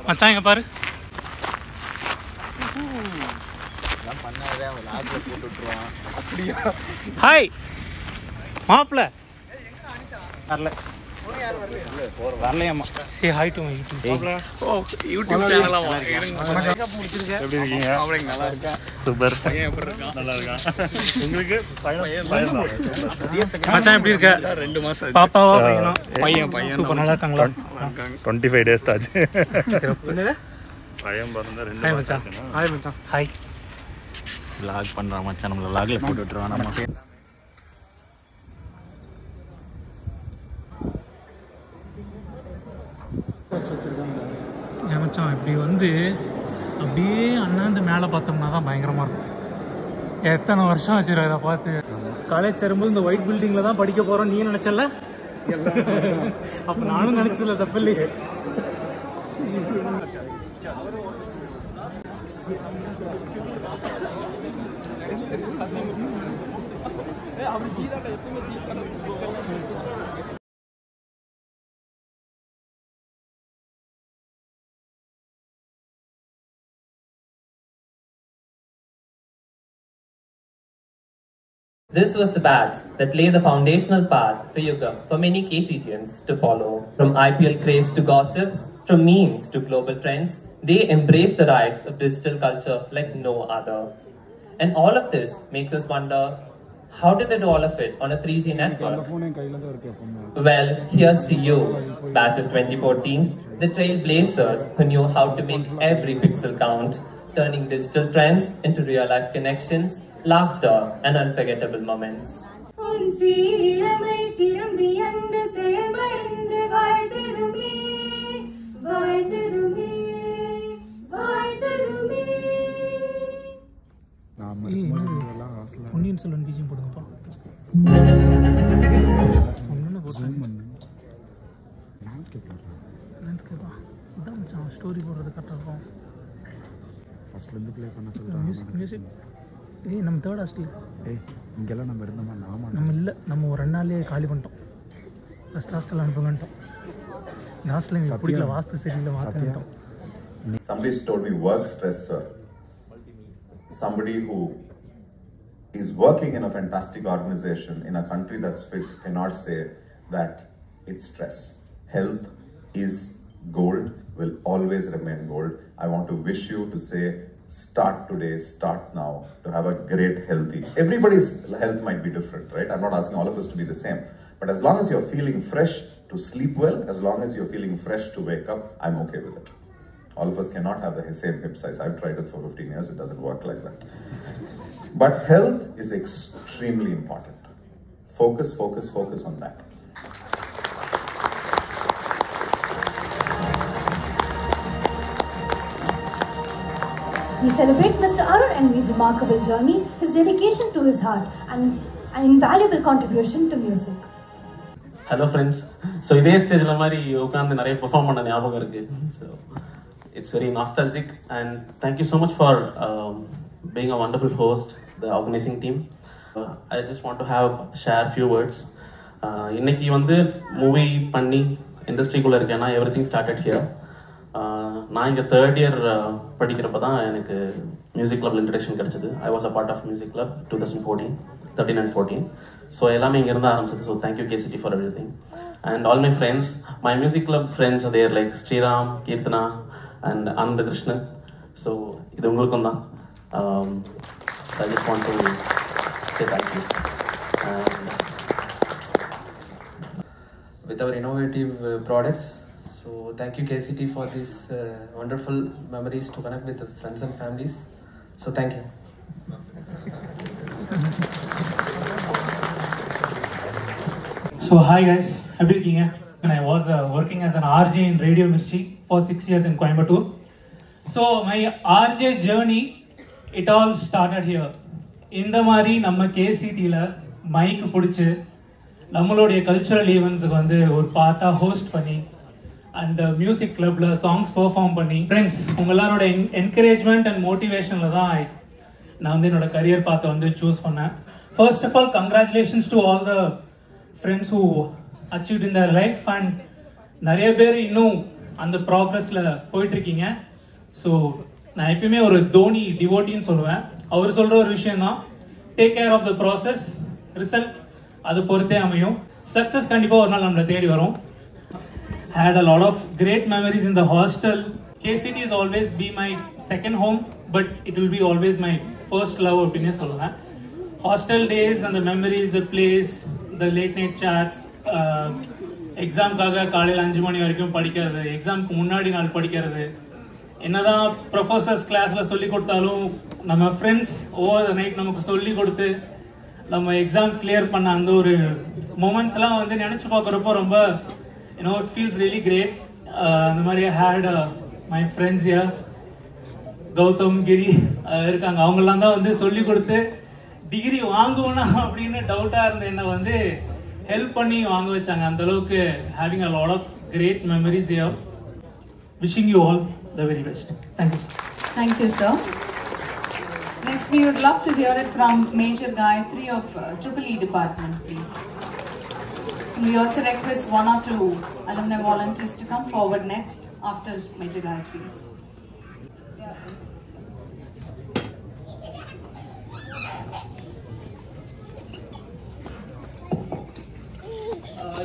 மச்சான் இங்க பாரு. ஹாய் மாப்பிள்ள. வரலையாம்மா. Say hi to my YouTube channel. எப்படி இருக்கீங்க? நல்லா இருக்கேன். சூப்பர். நல்லா இருக்கான். உங்களுக்கு மச்சான் எப்படி இருக்க? 2 மாசம் பாப்பாவா பையனா? பையன் சூப்பர். நல்லா இருக்காங்களா? 25 days ஆச்சு. என்னது? பையன் பிறந்த 2 ஹாய் மாசம் மச்சான். ஹாய் மச்சான். ஹாய். vlog பண்றான் மச்சான். நம்மள vlogல போட்டு விட்டுருவான் நம்ம. ஏன் மச்சான் இப்படி வந்து அப்படியே அண்ணாந்து மேலே பார்த்தோம்னா தான் பயங்கரமாக இருக்கும். எத்தனை வருஷம் வச்சிருக்க இதை பார்த்து. காலேஜ் சேரும்போது இந்த ஒயிட் பில்டிங்கில் தான் படிக்க போகிறோம் நீ நினச்சல? அப்போ நானும் நினச்சதில்ல, தப்பு இல்லையே. This was the batch that lay the foundational path for Yuga for many KCTians to follow. From IPL craze to gossips, from memes to global trends, they embrace the rise of digital culture like no other. And all of this makes us wonder, how did they do all of it on a 3G network? Well, here's to you, batch of 2014, the trailblazers who knew how to make every pixel count, turning digital trends into real-life connections, laughter and unforgettable moments. Ponniyin Selvan BGM போடுங்கப்பா. லேண்ட்ஸ்கேப்பா இதான் மச்சான் story போடுறது கரெக்டாக இருக்கும். ஃபஸ்ட்லேருந்து play பண்ண சொல்லிட்டு மியூசிக். ஏய் நம்ம தேர்ட் ஹாஸ்டல். இங்கெல்லாம் நம்ம இருந்தோமா? நம்ம இல்லை, நம்ம ஒரு 2 நாள்லேயே காலி பண்ணிட்டோம். ஃபஸ்ட் ஹாஸ்டல் அனுப்புங்கன்ட்டோம். இந்த ஹாஸ்டல் எங்களுக்கு பிடிக்கல, வாஸ்து சரியில்லை, மாற்றிட்டோம். Somebody told me work stress, sir. Somebody who is working in a fantastic organization in a country that's fit cannot say that it's stress. Health is gold, will always remain gold. I want to wish you to say, start today, start now, to have a great healthy. Everybody's health might be different, right? I'm not asking all of us to be the same. But as long as you're feeling fresh to sleep well, as long as you're feeling fresh to wake up, I'm okay with it. All of us cannot have the same hip size. I've tried it for 15 years, it doesn't work like that. But health is extremely important. Focus, focus, focus on that. We celebrate Mr. Arun and his remarkable journey, his dedication to his heart, and an invaluable contribution to music. Hello friends. So இதே ஸ்டேஜ்ல மாதிரி உட்கார்ந்து நிறைய perform பண்ண ஞாபகம் இருக்கு. So it's very nostalgic and thank you so much for being a wonderful host, the organizing team. I just want to share few words. இன்னைக்கு வந்து மூவி பண்ணி இண்டஸ்ட்ரிக்குள்ள இருக்கேன்னா everything started here. நான் இங்கே 3rd year படிக்கிறப்ப தான் எனக்கு மியூசிக் கிளப்ல இன்ட்ரடக்ஷன் கிடைச்சது. I was a part of music club 2013 and 14. So எல்லாமே இங்கேருந்து ஆரம்பிச்சது. So thank you KCT for everything and all my friends, my music club friends there like Sriram, Keerthana and Anantha Krishnan. So இது உங்களுக்கும் தான். I just want to say thank you. With our innovative products. So thank you KCT for these wonderful memories to connect with the friends and families. So thank you. So hi guys, எப்படி இருக்கீங்க? And I was working as an RJ in Radio Mirchi for 6 years in Coimbatore. So my RJ journey, it all started here. இந்த மாதிரி நம்ம KCTல mic பிடிச்சி நம்மளுடைய cultural ஈவெண்ட்ஸுக்கு வந்து ஒரு பார்ட்டாக ஹோஸ்ட் பண்ணி அந்த மியூசிக் கிளப்பில் சாங்ஸ் பெர்ஃபார்ம் பண்ணி ஃப்ரெண்ட்ஸ் உங்கள் எல்லாரோட என்கரேஜ்மெண்ட் அண்ட் மோட்டிவேஷனில் தான் நான் வந்து என்னோட கரியர் பார்த்து வந்து சூஸ் பண்ணேன். First of all congratulations to all the friends who achieved in their life. And நிறைய பேர் இன்னும் அந்த ப்ராக்ரஸில் போயிட்டுருக்கீங்க. ஸோ நான் எப்பயுமே ஒரு தோனி டிவோட்டின்னு சொல்லுவேன். அவர் சொல்கிற ஒரு விஷயந்தான், take care of the process, result அதை பொறுத்தே அமையும். சக்ஸஸ் கண்டிப்பாக ஒரு நாள் நம்மளை தேடி வரும். Had a lot of great memories in the hostel. KCT is always be my second home, but it will be always my first love opinion சொல்லுவேன். Hostel days and the memories, the place, the late night chats, எக்ஸாம்காக காலையில் 5 மணி வரைக்கும் படிக்கிறது, எக்ஸாமுக்கு முன்னாடி நாள் படிக்கிறது, என்னதான் professors கிளாஸில் சொல்லி கொடுத்தாலும் நம்ம ஃப்ரெண்ட்ஸ் ஓவர் த நைட் நமக்கு சொல்லி கொடுத்து நம்ம எக்ஸாம் கிளியர் பண்ண அந்த ஒரு மூமெண்ட்ஸ்லாம் வந்து நினச்சி பார்க்குறப்போ ரொம்ப it feels really great. அந்த மாதிரி had my friends here, Gautham, கிரி இருக்காங்க. அவங்கெல்லாம் தான் வந்து சொல்லி கொடுத்து டிகிரி வாங்குவோனா அப்படின்னு டவுட்டாக இருந்த என்னை வந்து ஹெல்ப் பண்ணி வாங்க வச்சாங்க. அந்த அளவுக்கு having a lot of great memories here. Wishing you all the very best. Thank you, sir. Thank you, sir. Next, we would love to hear it from Major Gayatri of EEE department, please. We also request 1 or 2 alumni volunteers to come forward next after Major Gayatri.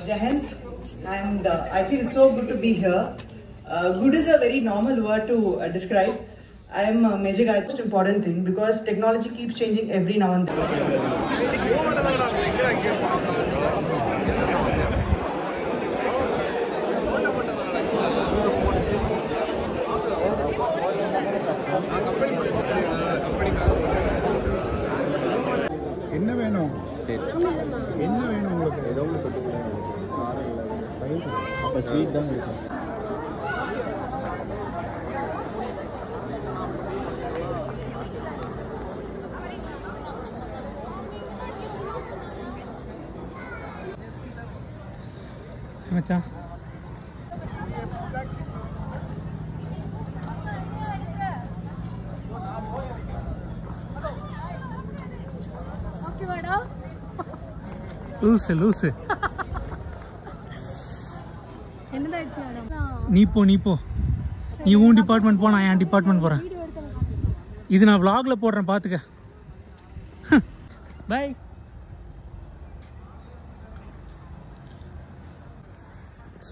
Jahant, and I feel so good to be here. Good is a very normal word to describe. I am Major Gayatri. Most important thing, because technology keeps changing every now and then. என்ன வேணும் என்ன வேணும் உங்களுக்கு? ஏதோ ஒன்று தொட்டுக்கலாம். அப்போ sweet தான் இருக்கும். மச்சான் லூசு லூசு நீ போ நீ உன் டிபார்ட்மெண்ட் போ, நான் என் டிபார்ட்மெண்ட் போகிறேன். இது நான் vlogல போடுறேன், பார்த்துக்க. பாய்.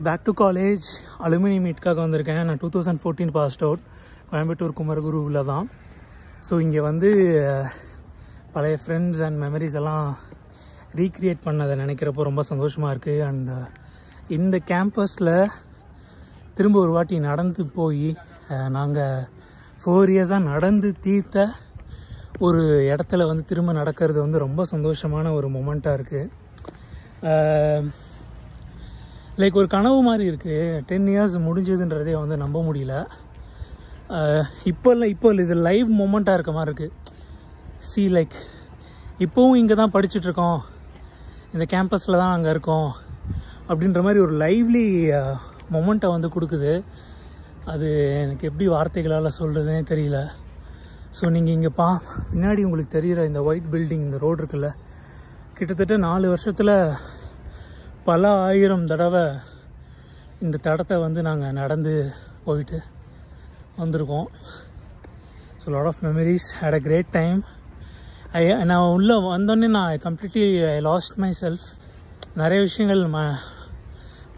பேக் டு காலேஜ் அலுமினி மீட்காக வந்திருக்கேன். நான் 2014 பாஸ்ட் அவுட், கோயம்புத்தூர் குமரகுருவில் தான். ஸோ இங்கே வந்து பழைய ஃப்ரெண்ட்ஸ் அண்ட் மெமரிஸ் எல்லாம் ரீக்ரியேட் பண்ணதை நினைக்கிறப்போ ரொம்ப சந்தோஷமாக இருக்குது. அண்ட் இந்த கேம்பஸில் திரும்ப ஒரு வாட்டி நடந்து போய் நாங்கள் 4 இயர்ஸாக நடந்து தீர்த்த ஒரு இடத்துல வந்து திரும்ப நடக்கிறது வந்து ரொம்ப சந்தோஷமான ஒரு மொமெண்ட்டாக இருக்குது. லைக் ஒரு கனவு மாதிரி இருக்குது. 10 இயர்ஸ் முடிஞ்சதுன்றதே வந்து நம்ப முடியல. இப்போ இது லைவ் மொமெண்ட்டாக இருக்க மாதிரி இருக்குது. லைக் இப்போவும் இங்கே தான் படிச்சுட்ருக்கோம், இந்த கேம்பஸில் தான் அங்கே இருக்கோம் அப்படின்ற மாதிரி ஒரு லைவ்லி மொமெண்ட்டை வந்து கொடுக்குது. அது எனக்கு எப்படி வார்த்தைகளால் சொல்கிறதுனே தெரியல. ஸோ நீங்கள் இங்கே பின்னாடி உங்களுக்கு தெரிகிற இந்த ஒயிட் பில்டிங், இந்த ரோடு இருக்குல்ல, கிட்டத்தட்ட 4 வருஷத்தில் பல 1000 தடவை இந்த தடத்தை வந்து நாங்கள் நடந்து போயிட்டு வந்திருக்கோம். So lot of memories, had a great time. நான் உள்ளே வந்தோடனே நான் completely I lost myself. நிறைய விஷயங்கள்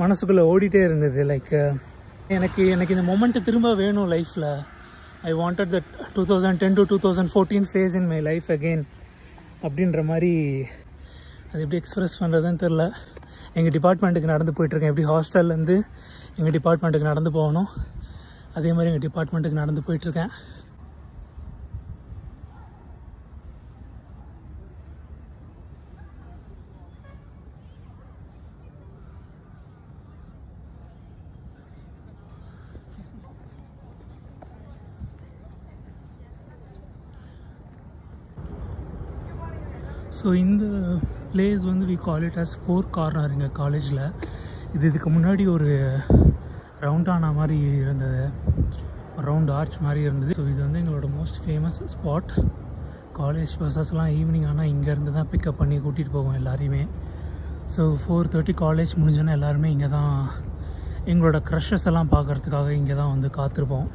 மனசுக்குள்ளே ஓடிட்டே இருந்தது. லைக் எனக்கு இந்த மொமெண்ட்டு திரும்ப வேணும் லைஃப்பில். I wanted that 2010 to 2014 phase in my life again அப்படின்ற மாதிரி. அது எப்படி எக்ஸ்ப்ரெஸ் பண்ணுறதுன்னு தெரில. எங்கள் டிபார்ட்மெண்ட்டுக்கு நடந்து போயிட்டுருக்கேன். எப்படி ஹாஸ்டல்லேருந்து எங்கள் டிபார்ட்மெண்ட்டுக்கு நடந்து போகணும், அதே மாதிரி எங்கள் டிபார்ட்மெண்ட்டுக்கு நடந்து போயிட்டுருக்கேன். ஸோ இந்த பிளேஸ் வந்து we call it as 4 corner எங்கள் காலேஜில். இதுக்கு முன்னாடி ஒரு ரவுண்டானா மாதிரி இருந்தது, ரவுண்ட் ஆர்ச் மாதிரி இருந்தது. ஸோ இது வந்து எங்களோட மோஸ்ட் ஃபேமஸ் ஸ்பாட். காலேஜ் பஸ்ஸஸ்லாம் ஈவினிங் ஆனால் இங்கேருந்து தான் பிக்கப் பண்ணி கூட்டிகிட்டு போவோம் எல்லாரையுமே. ஸோ 4:30 காலேஜ் முடிஞ்சோன்னா எல்லாருமே இங்கே தான் எங்களோட க்ரஷஸ் எல்லாம் பார்க்குறதுக்காக இங்கே தான் வந்து காத்திருப்போம்.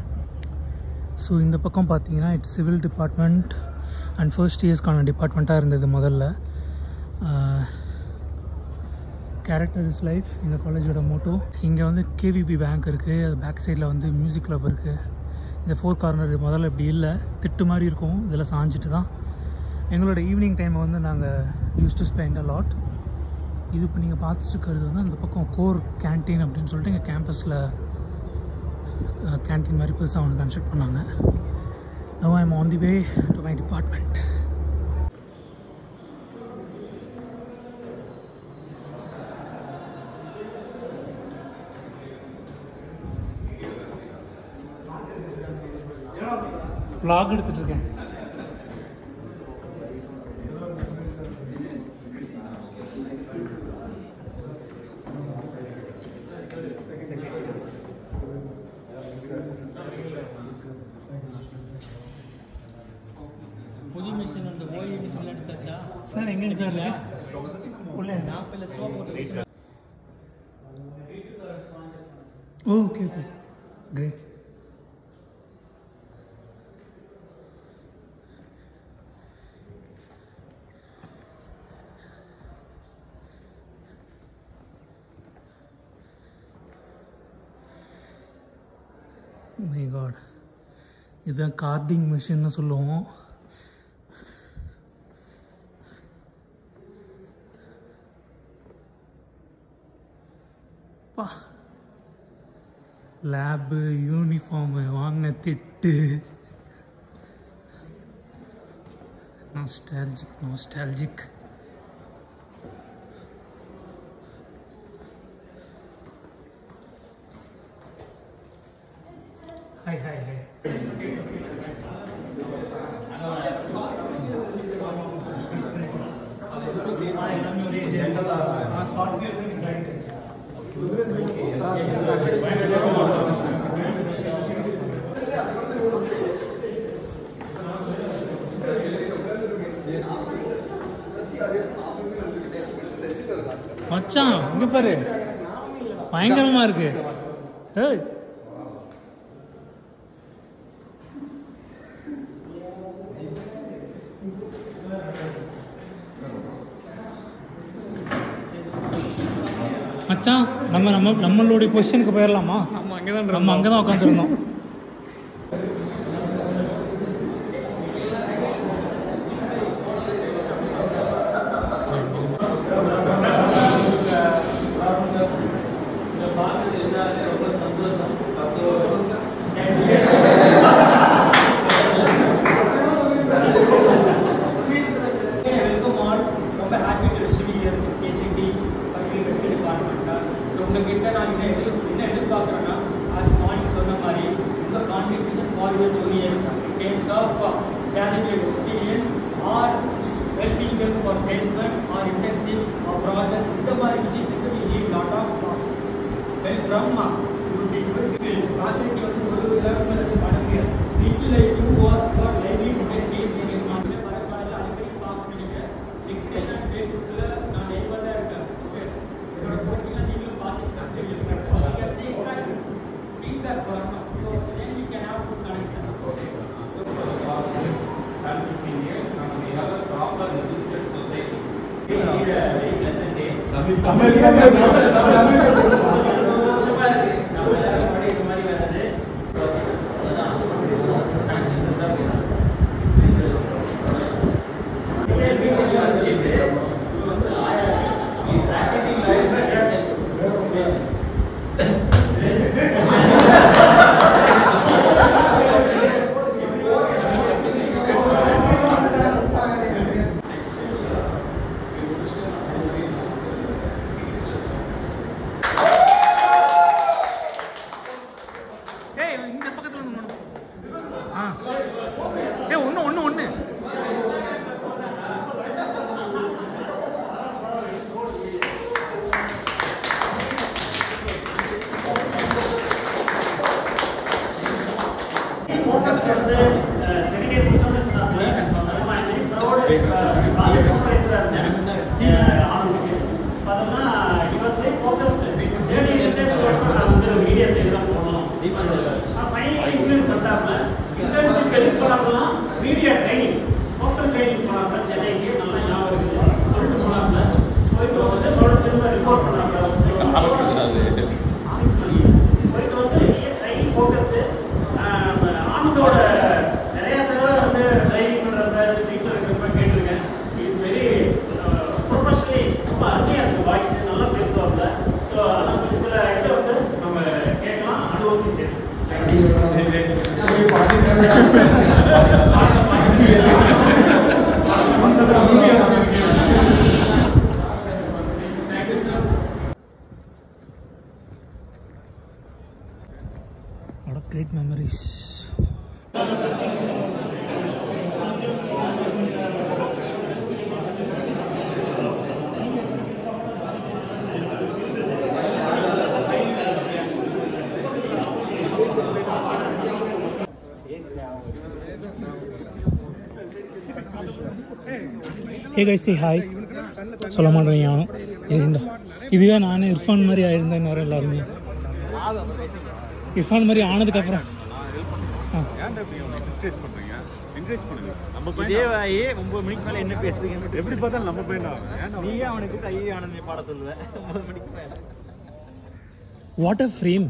ஸோ இந்த பக்கம் பார்த்தீங்கன்னா it's civil department and first இயர்ஸ்க்கான டிபார்ட்மெண்ட்டாக இருந்தது முதல்ல. கேரக்டர் இஸ் லைஃப் இந்த காலேஜோட மோட்டோ. இங்கே வந்து கேவிபி பேங்க் இருக்குது, அது பேக் சைடில் வந்து மியூசிக் கிளப் இருக்குது. இந்த 4 கார்னர் முதல்ல இப்படி இல்லை, திட்டு மாதிரி இருக்கும், இதில் சாஞ்சிட்டு தான் எங்களோட ஈவினிங் டைமை வந்து நாங்கள் use to spend a lot. இது இப்போ நீங்கள் பார்த்துட்டுருக்கிறது வந்து அந்த பக்கம் கோர் கேன்டீன் அப்படின்னு சொல்லிட்டு எங்கள் கேம்பஸில் கேன்டீன் மாதிரி புதுசாக ஒன்று கன்ஸ்ட்ரக்ட் பண்ணாங்க. Now I am on the way to my department. vlog எடுத்துட்டு இருக்கேன். புது மிஷின் அந்த ஓய் மிஷின்ல எடுத்தாச்சா சார்? எங்க சார் உள்ள 40 லட்சம் ரூபாய் போட்டு machine. Okay okay sir, great. My god, இதுதான் கார்டிங் மிஷின்னு சொல்லுவோம். பா, லேபு, யூனிஃபார்மு, வாங்கின திட்டு. நாஸ்டால்ஜிக். ஹாய். மச்சான் இங்க பாரு, பயங்கரமா இருக்கு. ஏய் மச்சான், நம்மளுடைய பொசிஷனுக்கு போயிடலாமா? நம்ம அங்கதான் உட்காந்துருந்தோம். focused. ஆனந்தோட நிறைய தடவை வந்து டிரைவிங் பண்ணுறப்ப டீச்சர் இருக்கிறப்ப கேட்டிருக்கேன். இஸ் வெரி ப்ரொஃபஷனலி ரொம்ப அருமையாக இருக்குது, வாய்ஸ் நல்லா பேசுவாங்க. ஸோ அதெல்லாம் சில இதை வந்து நம்ம கேட்கலாம், அனுபவத்தையும் சேர்த்து. lot of great memories. Hey guys, say hi. சொல்ல மாட்டேங்க இருந்தா இதுவே நானே இர்ஃபான் மாதிரி ஆயிருந்தேன். வர எல்லாருமே இர்ஃபான் மாதிரி ஆனதுக்கப்புறம் எப்படி பார்த்தாலும் நம்ம பையனா நீயே அவனுக்கு ஐயே ஆனந்தே பாட சொல்லுவேன். 9 மணிக்கு மேல what a frame.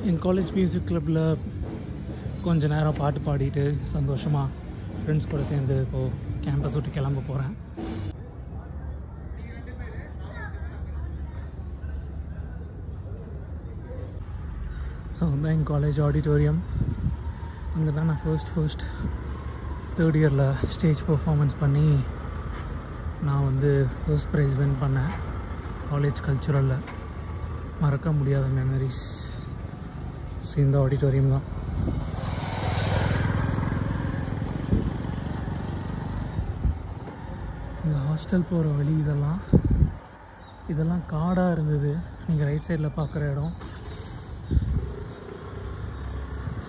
N college music கிளப்பில் கொஞ்ச நேரம் பாட்டு பாடிட்டு சந்தோஷமாக ஃப்ரெண்ட்ஸ் கூட சேர்ந்து இப்போது கேம்பஸ் விட்டு கிளம்ப போகிறேன். ஸோ வந்து என் காலேஜ் ஆடிட்டோரியம், அங்கே தான் நான் ஃபர்ஸ்ட் தேர்ட் இயரில் ஸ்டேஜ் பர்ஃபார்மன்ஸ் பண்ணி நான் வந்து ஃபர்ஸ்ட் ப்ரைஸ் வின் பண்ணேன். காலேஜ் கல்ச்சுரலில் மறக்க முடியாத மெமரிஸ் இந்த ஆடிட்டோரியம் தான். இந்த ஹாஸ்டல் போகிற வழி இதெல்லாம் காடாக இருந்தது. நீங்கள் ரைட் சைடில் பார்க்குற இடம்.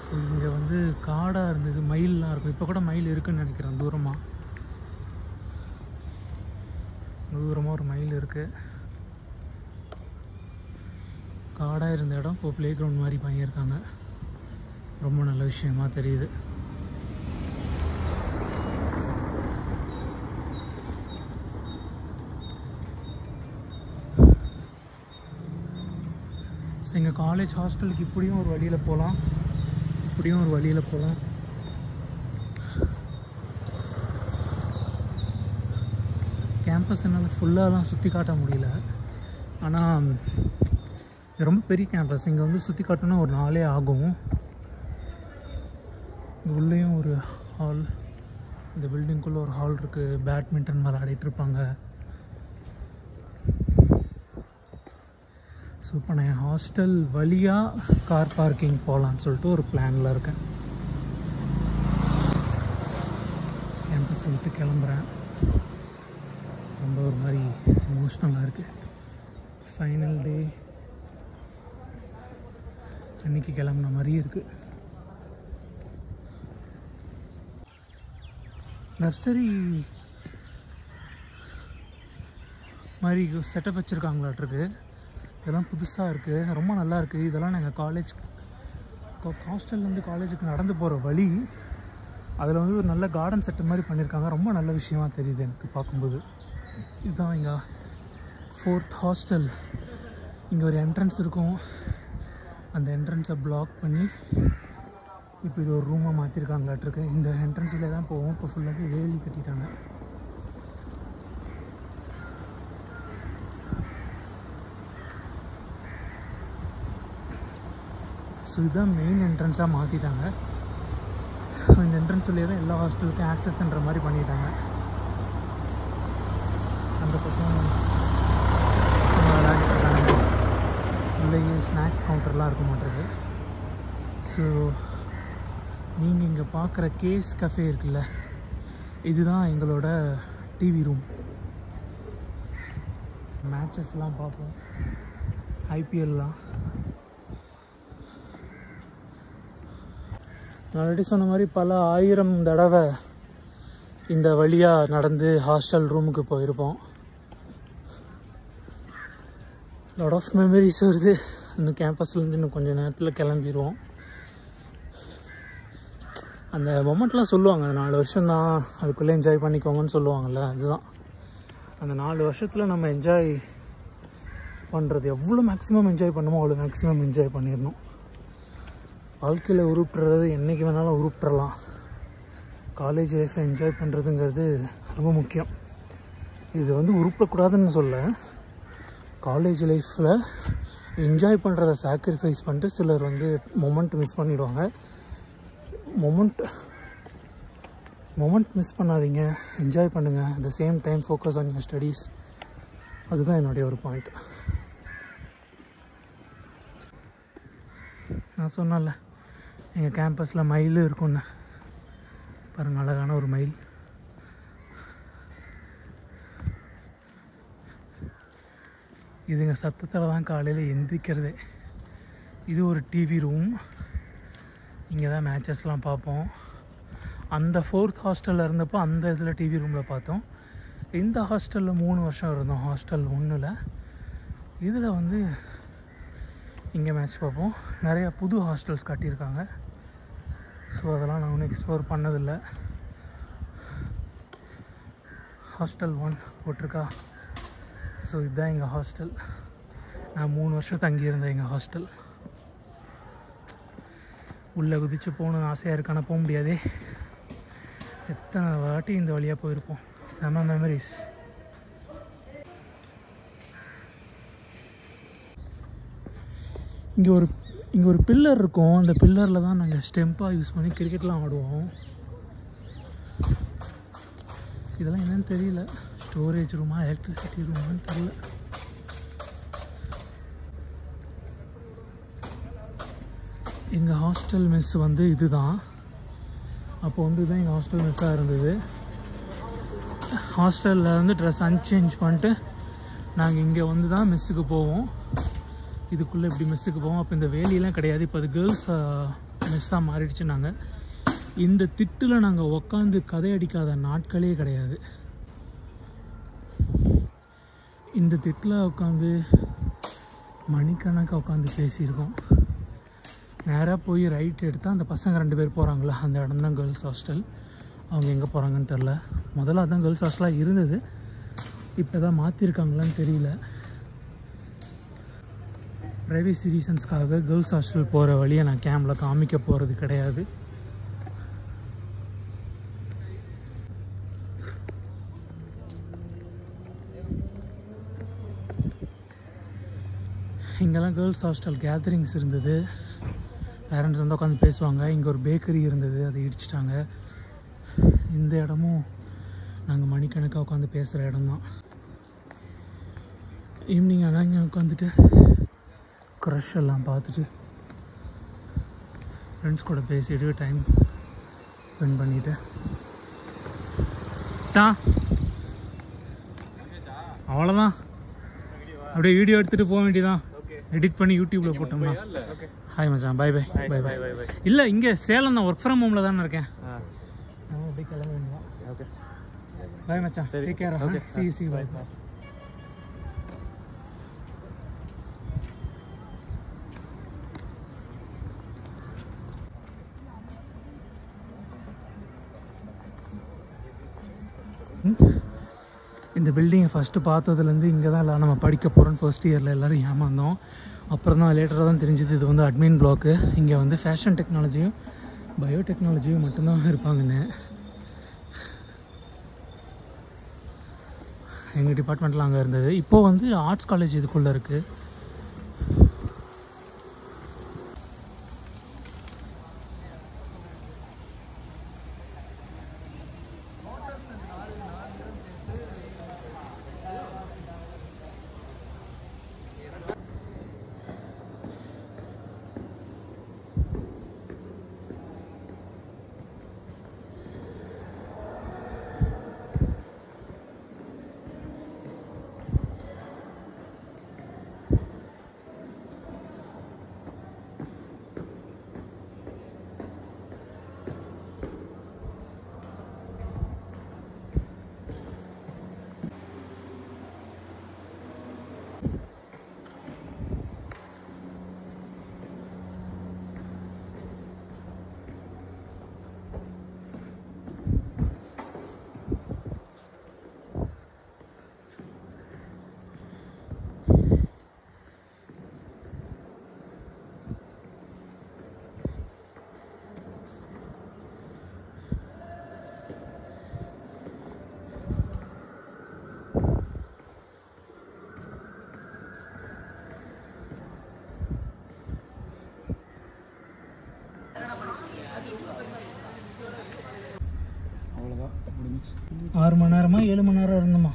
ஸோ இங்கே வந்து காடாக இருந்தது, மயிலெலாம் இருக்கும். இப்போ கூட மயில் இருக்குதுன்னு நினைக்கிறேன். தூரமாக ஒரு மயில் இருக்குது. காடாக இருந்த இடம் இப்போ ப்ளே கிரவுண்ட் மாதிரி பண்ணியிருக்காங்க. ரொம்ப நல்ல விஷயமா தெரியுது. ஸோ எங்கள் காலேஜ் ஹாஸ்டலுக்கு இப்படியும் ஒரு வழியில் போகலாம், இப்படியும் ஒரு வழியில் போகலாம். கேம்பஸ் என்னால் ஃபுல்லாலாம் சுற்றி காட்ட முடியல. ஆனால் இது ரொம்ப பெரிய கேம்பஸ். இங்கே வந்து சுற்றி காட்டணுன்னா ஒரு நாளே ஆகும். உள்ளேயும் ஒரு ஹால், இந்த பில்டிங்குள்ளே ஒரு ஹால் இருக்குது. பேட்மிண்டன் விளையாடிட்டுருப்பாங்க. ஸோ இப்போ நான் என் ஹாஸ்டல் வழியாக கார் பார்க்கிங் போகலான்னு சொல்லிட்டு ஒரு பிளானில் இருக்கேன். கேம்பஸ் விட்டு கிளம்புறேன். ரொம்ப ஒரு மாதிரி எமோஷ்னலாக இருக்குது. ஃபைனல் டே அன்றைக்கி கிளம்புன மாதிரி இருக்குது. நர்சரி மாதிரி செட்டப் வச்சுருக்காங்களாட்ருக்கு. இதெல்லாம் புதுசாக இருக்குது, ரொம்ப நல்லா இருக்குது. இதெல்லாம் நாங்கள் காலேஜ் ஹாஸ்டல்லேருந்து காலேஜுக்கு நடந்து போகிற வழி. அதில் வந்து ஒரு நல்ல கார்டன் செட்டப் மாதிரி பண்ணியிருக்காங்க. ரொம்ப நல்ல விஷயமா தெரியுது எனக்கு பார்க்கும்போது. இதுதான் இங்கே 4th ஹாஸ்டல். இங்கே ஒரு என்ட்ரன்ஸ் இருக்கும். அந்த என்ட்ரன்ஸை பிளாக் பண்ணி இப்போ இது ஒரு ரூமாக மாற்றிருக்காங்களாட்ருக்கு. இந்த என்ட்ரன்ஸில் தான் போவோம். இப்போ ஃபுல்லாகவே வேலி கட்டிட்டாங்க. ஸோ இதுதான் மெயின் என்ட்ரன்ஸாக மாற்றிட்டாங்க. ஸோ இந்த என்ட்ரன்ஸ் வழியாக தான் எல்லா ஹாஸ்டலுக்கும் ஆக்சஸ் பண்ணுற மாதிரி பண்ணிட்டாங்க. அந்த பக்கம் விளையாண்டுருக்காங்க. உள்ளேயே ஸ்நாக்ஸ் கவுண்டர்லாம் இருக்க மாட்டேருக்கு. ஸோ நீங்கள் இங்கே பார்க்குற கேஸ் கஃபே இருக்குல்ல, இதுதான் எங்களோட டிவி ரூம். மேட்சஸ்லாம் பார்ப்போம், ஐபிஎல்லாம். நான் ஆல்ரெடி சொன்ன மாதிரி பல 1000 தடவை இந்த வழியாக நடந்து ஹாஸ்டல் ரூமுக்கு போயிருப்போம். லாட் ஆஃப் மெமரிஸ் வருது. இன்னும் கேம்பஸ்லேருந்து இன்னும் கொஞ்சம் நேரத்தில் கிளம்பிடுவோம். அந்த மொமெண்ட்லாம் சொல்லுவாங்க, அந்த 4 வருஷம் தான், அதுக்குள்ளே என்ஜாய் பண்ணிக்கோங்கன்னு சொல்லுவாங்கள்ல. அதுதான் அந்த 4 வருஷத்தில் நம்ம என்ஜாய் பண்ணுறது. எவ்வளோ மேக்ஸிமம் என்ஜாய் பண்ணுமோ அவ்வளோ மேக்ஸிமம் என்ஜாய் பண்ணிடணும். வாழ்க்கையில் உருப்பிட்றது என்றைக்கு வேணாலும் உருப்பிட்றலாம். காலேஜ் லைஃப்பை என்ஜாய் பண்ணுறதுங்கிறது ரொம்ப முக்கியம். இது வந்து உருப்படக்கூடாதுன்னு சொல்ல, காலேஜ் லைஃப்பில் என்ஜாய் பண்ணுறத சாக்ரிஃபைஸ் பண்ணிட்டு சிலர் வந்து மொமெண்ட் மிஸ் பண்ணிவிடுவாங்க. மொமெண்ட் மிஸ் பண்ணாதீங்க, என்ஜாய் பண்ணுங்கள். At the same time focus on your studies. அதுதான் என்னுடைய ஒரு பாயிண்ட். நான் சொன்னேன்ல, எங்கள் கேம்பஸில் மயில் இருக்கும்னு. பாருங்கள், அழகான ஒரு மயில். இதுங்க சத்தத்தில் தான் காலையில் எந்திரிக்கிறதே. இது ஒரு டிவி ரூம். இங்கே தான் மேட்சஸ்லாம் பார்ப்போம். அந்த 4th ஹாஸ்டலில் இருந்தப்போ அந்த இதில் டிவி ரூமில் பார்த்தோம். இந்த ஹாஸ்டலில் 3 வருஷம் இருந்தோம், ஹாஸ்டல் 1ல். இதில் வந்து இங்கே மேட்ச் பார்ப்போம். நிறையா புது ஹாஸ்டல்ஸ் கட்டியிருக்காங்க. ஸோ அதெல்லாம் நான் ஒன்றும் எக்ஸ்ப்ளோர் பண்ணதில்லை. ஹாஸ்டல் 1 போட்டிருக்கா. ஸோ இதுதான் எங்கள் ஹாஸ்டல். நான் 3 வருஷம் தங்கியிருந்தேன் எங்கள் ஹாஸ்டல். உள்ளே குதிச்சு போகணுன்னு ஆசையாக இருக்கான போக முடியாதே. எத்தனை வாட்டி இந்த வழியாக போயிருப்போம். செம மெமரிஸ். இங்கே ஒரு பில்லர் இருக்கும். அந்த பில்லரில் தான் நாங்கள் ஸ்டெம்ப்பாக யூஸ் பண்ணி கிரிக்கெட்லாம் ஆடுவோம். இதெல்லாம் என்னன்னு தெரியல. ஸ்டோரேஜ் ரூமா எலக்ட்ரிசிட்டி ரூமான்னு தெரியல. எங்கள் ஹாஸ்டல் மெஸ் வந்து இதுதான். அப்போ வந்து இதுதான் எங்கள் ஹாஸ்டல் மெஸ்ஸாக இருந்தது. ஹாஸ்டலில் வந்து ட்ரெஸ் அன்சேஞ்ச் பண்ணிட்டு நாங்கள் இங்கே வந்து தான் மெஸ்ஸுக்கு போவோம். இதுக்குள்ளே இப்படி மெஸ்ஸுக்கு போவோம். அப்போ இந்த வேலியெல்லாம் கிடையாது. இப்போ அது கேர்ள்ஸ் மெஸ்ஸாக மாறிடுச்சு. நாங்கள் இந்த திட்டில் நாங்கள் உக்காந்து கதையடிக்காத நாட்களே கிடையாது. இந்த திட்டில் உட்காந்து மணிக்கணக்காக உட்காந்து பேசியிருக்கோம். நேராக போய் ரைட் எடுத்தால் அந்த பசங்க 2 பேர் போகிறாங்களா, அந்த இடம் தான் கேர்ள்ஸ் ஹாஸ்டல். அவங்க எங்கே போகிறாங்கன்னு தெரில. முதல்ல அதுதான் கேர்ள்ஸ் ஹாஸ்டலாக இருந்தது. இப்போ தான் மாற்றிருக்காங்களான்னு தெரியல. ப்ரைவேசி ரீசன்ஸ்க்காக கேர்ள்ஸ் ஹாஸ்டல் போகிற வழியை நான் கேம்பில் காமிக்க போகிறது கிடையாது. இங்கெல்லாம் கேர்ள்ஸ் ஹாஸ்டல் கேதரிங்ஸ் இருந்தது. பேரண்ட்ஸ் வந்து உட்காந்து பேசுவாங்க. இங்கே ஒரு பேக்கரி இருந்தது, அதை இடிச்சிட்டாங்க. இந்த இடமும் நாங்கள் மணிக்கணக்காக உட்காந்து பேசுகிற இடம் தான். ஈவினிங் ஆனால் இங்கே உட்காந்துட்டு க்ரஷ் எல்லாம் பார்த்துட்டு ஃப்ரெண்ட்ஸ் கூட பேசிட்டு டைம் ஸ்பெண்ட் பண்ணிவிட்டு அவ்வளோதான். அப்படியே வீடியோ எடுத்துகிட்டு போக வேண்டியதான். எடிட் பண்ணி யூடியூப்பில் போட்டோம்னா. ஹாய் மச்சான், bye bye bye bye bye. இல்லை, இங்கே சேலம் தான், ஒர்க் ஃப்ரம் ஹோமில் தானே இருக்கேன். அப்படியே கிளம்ப வேண்டியதான். ஓகே, பை மச்சான், take care. See bye bye. இந்த பில்டிங்கை ஃபஸ்ட்டு பார்த்ததுலேருந்து இங்கே தான் இல்லை நம்ம படிக்க போகிறோன்னு ஃபர்ஸ்ட் இயரில் எல்லோரும் ஏமாந்தோம். அப்புறம் தான் லேட்டராக தான் தெரிஞ்சது இது வந்து அட்மின் பிளாக்கு. இங்கே வந்து ஃபேஷன் டெக்னாலஜியும் பயோடெக்னாலஜியும் மட்டும்தான் இருப்பாங்கன்னு. எங்கள் டிபார்ட்மெண்ட்டில் அங்கே இருந்தது. இப்போது வந்து ஆர்ட்ஸ் காலேஜ் இதுக்குள்ளே இருக்குது. அவ்வளோதான் முடிஞ்சு. 6 மணி நேரமா 7 மணி நேரம் இருந்தோமா?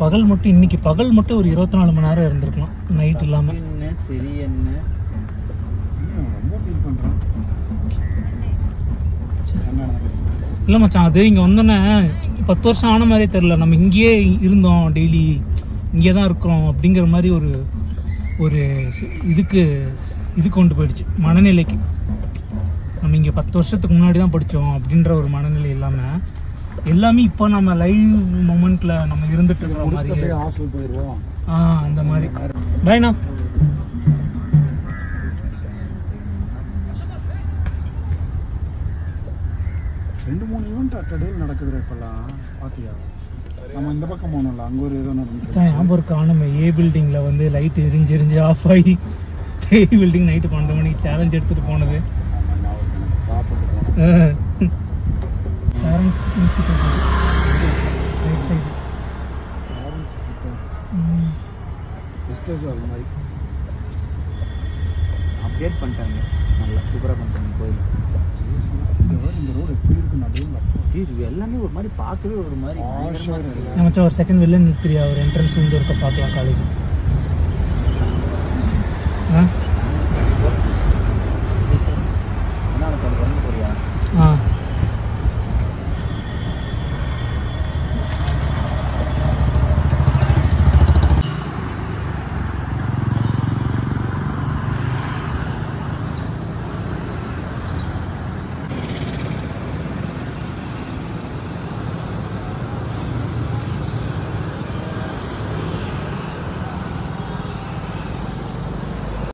பகல் மட்டும் இன்னைக்கு பகல் மட்டும் ஒரு 24 மணி நேரம் இருந்திருக்கலாம் நைட் இல்லாமல். என்ன சரி என்ன ரொம்ப ஃபீல் பண்ணுறேன். இல்லை மச்சான், அது இங்கே வந்தோன்னே 10 வருஷம் ஆன மாதிரியே தெரில. நம்ம இங்கேயே இருந்தோம், டெய்லி இங்கே தான் இருக்கிறோம் அப்படிங்கிற மாதிரி ஒரு இது கொண்டு போயிடுச்சு மனநிலைக்கு. நம்ம இங்கே 10 வருஷத்துக்கு முன்னாடி தான் படித்தோம் அப்படின்ற ஒரு மனநிலை இல்லாமல் எல்லாமே இப்போ நம்ம லைவ் மொமெண்ட்டில் நம்ம இருந்துட்டு இருக்கிற மாதிரி. ஹாஸ்டல் போயிடுவோம். அந்த மாதிரி. பாய்ண்ணா. ரெண்டு 3 ஈவெண்ட் அட்டடையில் நடக்குது இப்போல்லாம் பார்த்தியா? நம்ம இந்த பக்கம் போனோம்ல, அங்கே ஒரு ஏதோ நடந்துச்சு. ஞாபகம் இருக்கு. நம்ம ஏ பில்டிங்கில் வந்து லைட் எரிஞ்சு ஆஃப் ஆகி ஏ பில்டிங் நைட்டு 12 மணிக்கு சேலஞ்ச் எடுத்துகிட்டு போனது. Parents institute right side wastage அது மாதிரி அப்டேட் பண்ணிட்டாங்க. நல்லா சூப்பராக பண்ணிட்டாங்க கோயில். இந்த ரோடு எப்படி இருக்கு நடுவில் எல்லாமே ஒரு மாதிரி பார்க்கவே ஒரு மாதிரி. நம்ம ஒரு செகண்ட் வெளில நிறுத்தியா? ஒரு என்ட்ரன்ஸ் வந்து இருக்க பார்க்கலாம் காலேஜ். என்ன போறியா?